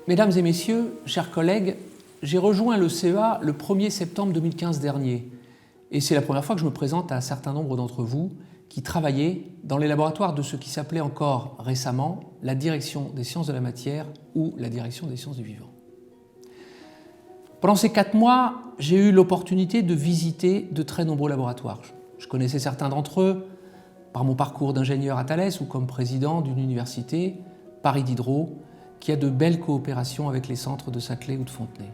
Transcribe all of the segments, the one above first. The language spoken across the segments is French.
Mesdames et messieurs, chers collègues, j'ai rejoint le CEA le 1er septembre 2015 dernier. Et c'est la première fois que je me présente à un certain nombre d'entre vous qui travaillaient dans les laboratoires de ce qui s'appelait encore récemment la direction des sciences de la matière ou la direction des sciences du vivant. Pendant ces 4 mois, j'ai eu l'opportunité de visiter de très nombreux laboratoires. Je connaissais certains d'entre eux par mon parcours d'ingénieur à Thalès ou comme président d'une université, Paris Diderot, qui a de belles coopérations avec les centres de Saclay ou de Fontenay.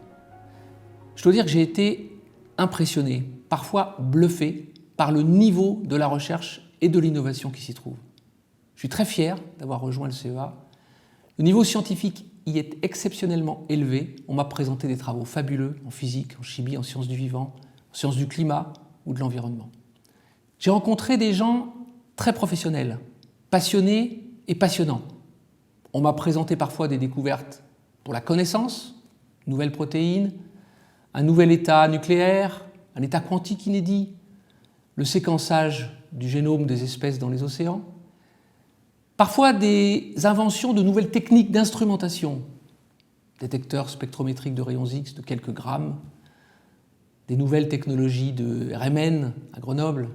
Je dois dire que j'ai été impressionné, parfois bluffé, par le niveau de la recherche et de l'innovation qui s'y trouve. Je suis très fier d'avoir rejoint le CEA. Le niveau scientifique y est exceptionnellement élevé. On m'a présenté des travaux fabuleux en physique, en chimie, en sciences du vivant, en sciences du climat ou de l'environnement. J'ai rencontré des gens très professionnels, passionnés et passionnants. On m'a présenté parfois des découvertes pour la connaissance, nouvelles protéines, un nouvel état nucléaire, un état quantique inédit, le séquençage du génome des espèces dans les océans, parfois des inventions de nouvelles techniques d'instrumentation, détecteurs spectrométriques de rayons X de quelques grammes, des nouvelles technologies de RMN à Grenoble,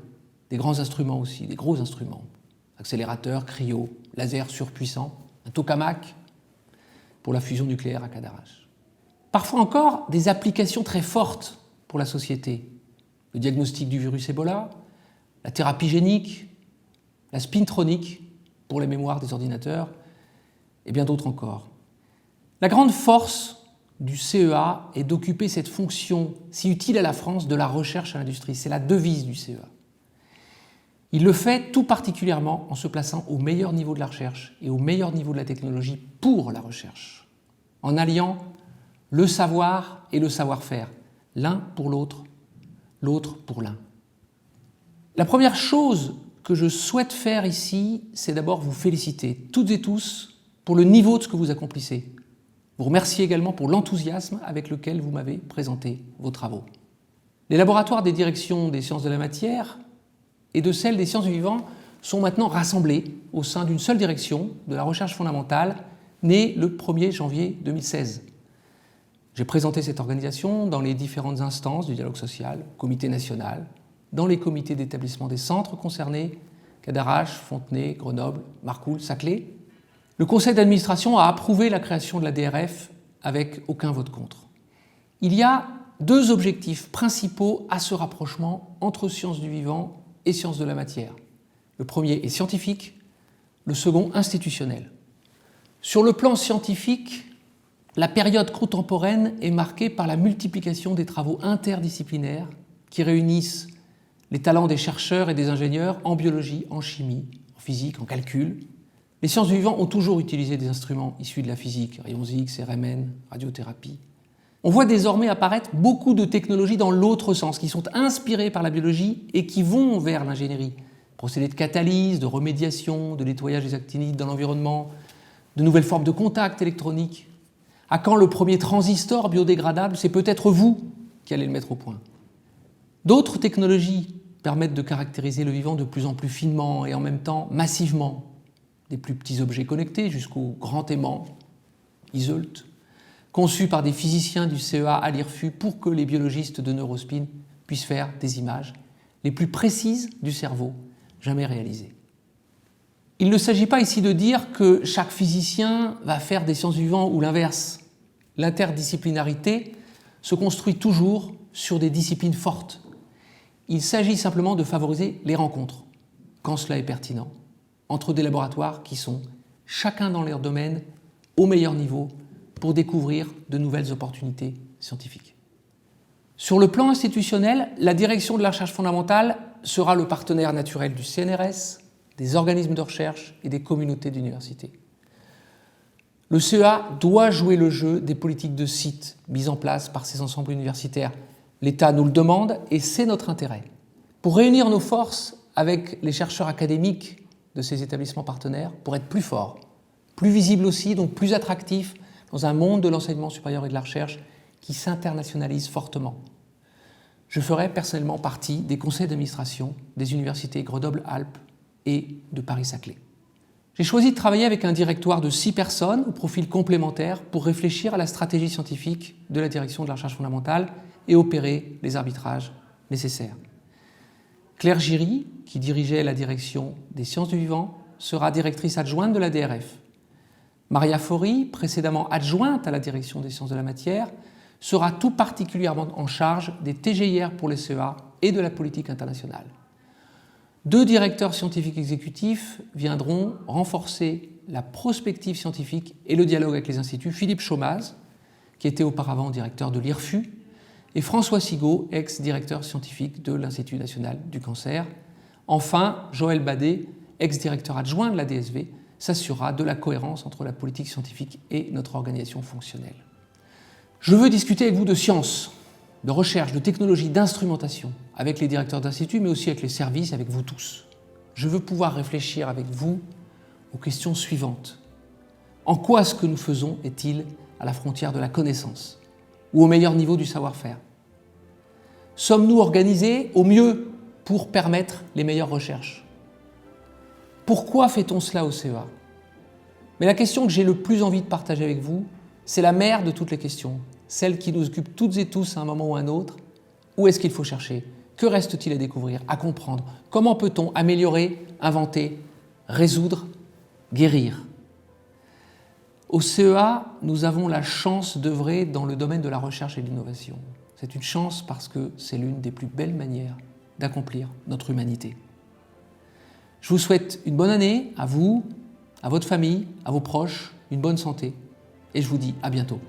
des grands instruments aussi, des gros instruments, accélérateurs, cryo, lasers surpuissants, un tokamak pour la fusion nucléaire à Cadarache. Parfois encore des applications très fortes pour la société, le diagnostic du virus Ebola, la thérapie génique, la spintronique pour les mémoires des ordinateurs et bien d'autres encore. La grande force du CEA est d'occuper cette fonction si utile à la France de la recherche à l'industrie. C'est la devise du CEA. Il le fait tout particulièrement en se plaçant au meilleur niveau de la recherche et au meilleur niveau de la technologie pour la recherche, en alliant le savoir et le savoir-faire, l'un pour l'autre, l'autre pour l'un. La première chose que je souhaite faire ici, c'est d'abord vous féliciter, toutes et tous, pour le niveau de ce que vous accomplissez. Vous remercier également pour l'enthousiasme avec lequel vous m'avez présenté vos travaux. Les laboratoires des directions des sciences de la matière et de celles des sciences du vivant sont maintenant rassemblés au sein d'une seule direction de la recherche fondamentale, née le 1er janvier 2016. J'ai présenté cette organisation dans les différentes instances du dialogue social, comité national, dans les comités d'établissement des centres concernés, Cadarache, Fontenay, Grenoble, Marcoule, Saclay. Le conseil d'administration a approuvé la création de la DRF avec aucun vote contre. Il y a 2 objectifs principaux à ce rapprochement entre sciences du vivant et sciences de la matière. Le premier est scientifique, le second institutionnel. Sur le plan scientifique, la période contemporaine est marquée par la multiplication des travaux interdisciplinaires qui réunissent les talents des chercheurs et des ingénieurs en biologie, en chimie, en physique, en calcul. Les sciences du vivant ont toujours utilisé des instruments issus de la physique, rayons X, RMN, radiothérapie. On voit désormais apparaître beaucoup de technologies dans l'autre sens, qui sont inspirées par la biologie et qui vont vers l'ingénierie. Procédés de catalyse, de remédiation, de nettoyage des actinides dans l'environnement, de nouvelles formes de contact électronique. À quand le premier transistor biodégradable? C'est peut-être vous qui allez le mettre au point. D'autres technologies permettent de caractériser le vivant de plus en plus finement et en même temps massivement, des plus petits objets connectés jusqu'au grand aimant, ISEULT, conçu par des physiciens du CEA à l'IRFU pour que les biologistes de Neurospin puissent faire des images les plus précises du cerveau jamais réalisées. Il ne s'agit pas ici de dire que chaque physicien va faire des sciences du vivant ou l'inverse. L'interdisciplinarité se construit toujours sur des disciplines fortes. Il s'agit simplement de favoriser les rencontres, quand cela est pertinent, entre des laboratoires qui sont, chacun dans leur domaine, au meilleur niveau pour découvrir de nouvelles opportunités scientifiques. Sur le plan institutionnel, la direction de la recherche fondamentale sera le partenaire naturel du CNRS, des organismes de recherche et des communautés d'université. Le CEA doit jouer le jeu des politiques de site mises en place par ces ensembles universitaires. L'État nous le demande et c'est notre intérêt. Pour réunir nos forces avec les chercheurs académiques de ces établissements partenaires, pour être plus forts, plus visibles aussi, donc plus attractifs dans un monde de l'enseignement supérieur et de la recherche qui s'internationalise fortement. Je ferai personnellement partie des conseils d'administration des universités Grenoble-Alpes et de Paris-Saclay. J'ai choisi de travailler avec un directoire de 6 personnes au profil complémentaire pour réfléchir à la stratégie scientifique de la direction de la recherche fondamentale et opérer les arbitrages nécessaires. Claire Giry, qui dirigeait la direction des sciences du vivant, sera directrice adjointe de la DRF. Maria Faury, précédemment adjointe à la direction des sciences de la matière, sera tout particulièrement en charge des TGIR pour les CEA et de la politique internationale. 2 directeurs scientifiques exécutifs viendront renforcer la prospective scientifique et le dialogue avec les instituts. Philippe Chaumaz, qui était auparavant directeur de l'IRFU, et François Sigaud, ex-directeur scientifique de l'Institut national du cancer. Enfin, Joël Badet, ex-directeur adjoint de la DSV, s'assurera de la cohérence entre la politique scientifique et notre organisation fonctionnelle. Je veux discuter avec vous de science, de recherche, de technologie, d'instrumentation, avec les directeurs d'instituts, mais aussi avec les services, avec vous tous. Je veux pouvoir réfléchir avec vous aux questions suivantes. En quoi ce que nous faisons est-il à la frontière de la connaissance ou au meilleur niveau du savoir-faire? Sommes-nous organisés au mieux pour permettre les meilleures recherches? Pourquoi fait-on cela au CEA? Mais la question que j'ai le plus envie de partager avec vous, c'est la mère de toutes les questions, celle qui nous occupe toutes et tous à un moment ou à un autre. Où est-ce qu'il faut chercher? Que reste-t-il à découvrir, à comprendre? Comment peut-on améliorer, inventer, résoudre, guérir? Au CEA, nous avons la chance d'œuvrer dans le domaine de la recherche et de l'innovation. C'est une chance parce que c'est l'une des plus belles manières d'accomplir notre humanité. Je vous souhaite une bonne année à vous, à votre famille, à vos proches, une bonne santé, et je vous dis à bientôt.